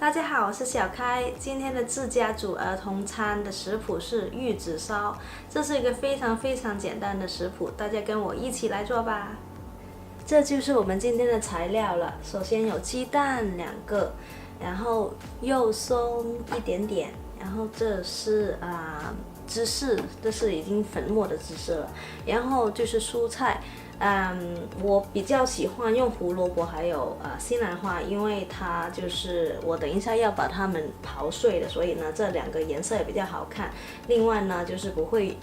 大家好，我是小开。今天的自家煮儿童餐的食谱是玉子烧，这是一个非常简单的食谱，大家跟我一起来做吧。这就是我们今天的材料了。首先有鸡蛋2个，然后肉松一点点，然后这是芝士，这是已经粉末的芝士了，然后就是蔬菜。我比较喜欢用胡萝卜还有西兰花，因为它就是我等一下要把它们刨碎的，所以呢这2个颜色也比较好看。另外呢就是不会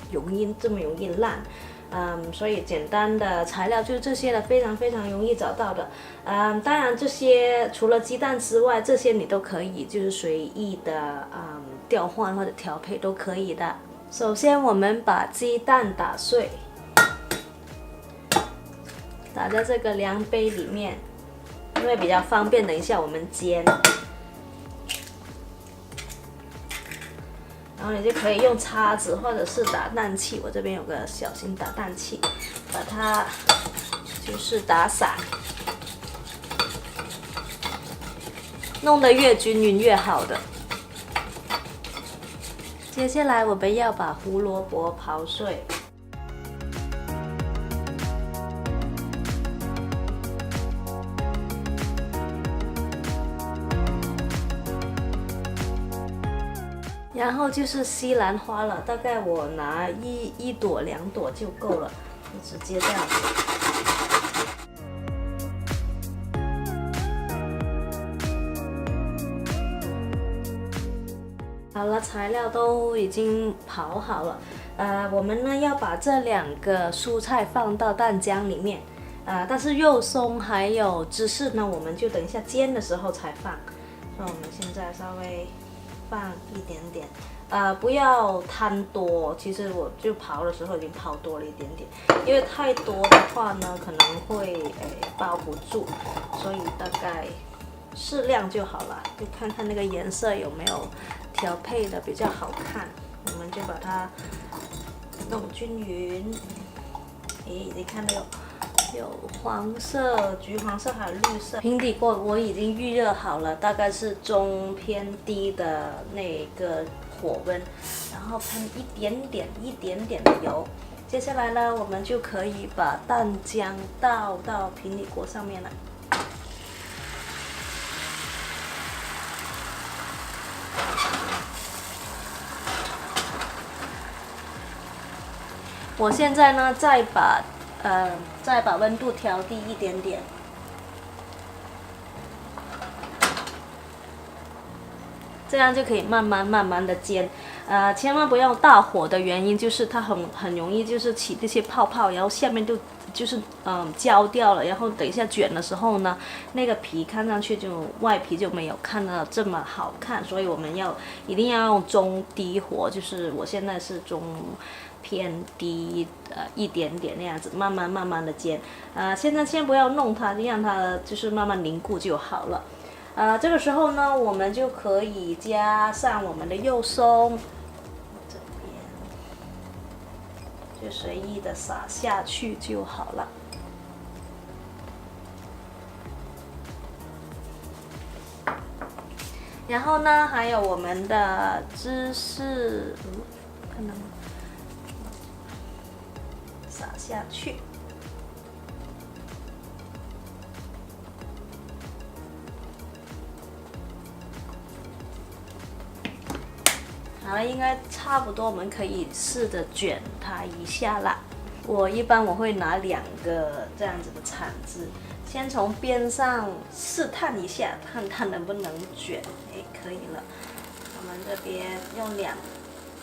这么容易烂。所以简单的材料就是这些了，非常容易找到的。当然这些除了鸡蛋之外，这些你都可以就是随意的调换或者调配都可以的。首先我们把鸡蛋打碎。打在这个量杯里面，因为比较方便，等一下我们煎。然后你就可以用叉子或者是打蛋器，我这边有个小型打蛋器，把它就是打散，弄得越均匀越好的。接下来我们要把胡萝卜刨碎。然后就是西兰花了，大概我拿一朵2朵就够了，就直接这样子。好了，材料都已经刨好了，我们呢要把这2个蔬菜放到蛋浆里面，但是肉松还有芝士呢，我们就等一下煎的时候才放。那我们现在稍微放一点点，不要贪多。其实我就刨的时候已经刨多了一点点，因为太多的话呢，可能会包不住，所以大概适量就好了。就看看那个颜色有没有调配的比较好看，我们就把它弄均匀。你看到有黄色、橘黄色还有绿色。平底锅我已经预热好了，大概是中偏低的那个火温，然后喷一点点的油。接下来呢，我们就可以把蛋浆倒到平底锅上面了。我现在呢，再把温度调低一点点，这样就可以慢慢的煎。千万不要大火的原因就是它很容易就是起这些泡泡，然后下面就是焦掉了，然后等一下卷的时候呢，那个皮看上去就外皮就没有看到这么好看，所以我们一定要用中低火，就是我现在是中偏低一点点那样子，慢慢的煎。现在先不要弄它，让它就是慢慢凝固就好了。这个时候呢，我们就可以加上我们的肉松，这边就随意的撒下去就好了。然后呢，还有我们的芝士，看到吗？撒下去。好了，应该差不多，我们可以试着卷它一下啦。我一般会拿2个这样子的铲子，先从边上试探一下，看它能不能卷。可以了。我们这边用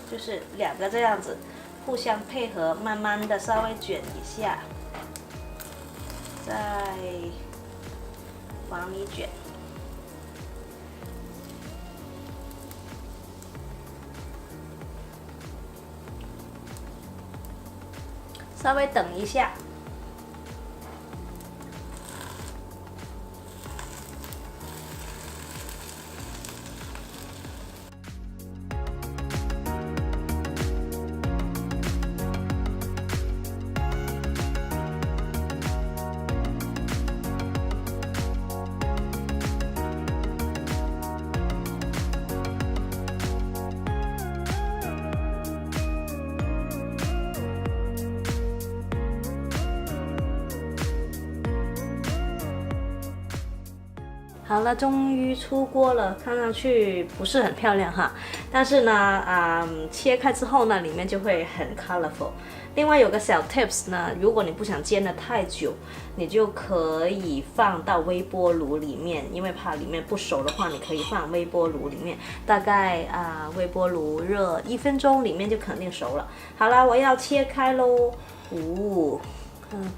就是2个这样子互相配合，慢慢的稍微卷一下，再往里卷。稍微等一下。好了，终于出锅了，看上去不是很漂亮哈，但是呢，切开之后呢，里面就会很 colorful。另外有个小 tips 呢，如果你不想煎得太久，你就可以放到微波炉里面，因为怕里面不熟的话，你可以放微波炉里面，大概微波炉热1分钟，里面就肯定熟了。好了，我要切开喽。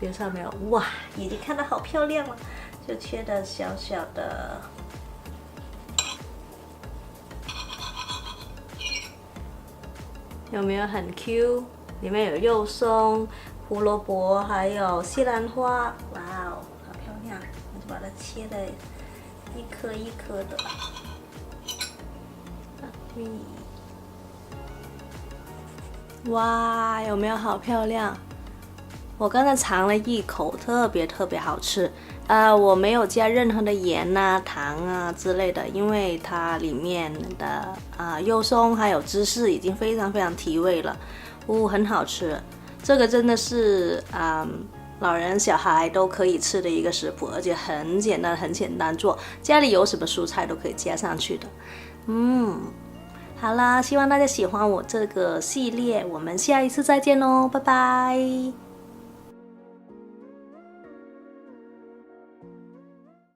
别上没有？哇，已经看得好漂亮了，就切的小小的。有没有很 Q？ 里面有肉松、胡萝卜，还有西兰花。哇哦，好漂亮！我就把它切的一颗一颗的。哇，有没有好漂亮？我刚才尝了一口，特别好吃。我没有加任何的盐啊、糖啊之类的，因为它里面的肉松还有芝士已经非常提味了，很好吃。这个真的是老人小孩都可以吃的一个食谱，而且很简单做，家里有什么蔬菜都可以加上去的。好啦，希望大家喜欢我这个系列，我们下一次再见喽，拜拜。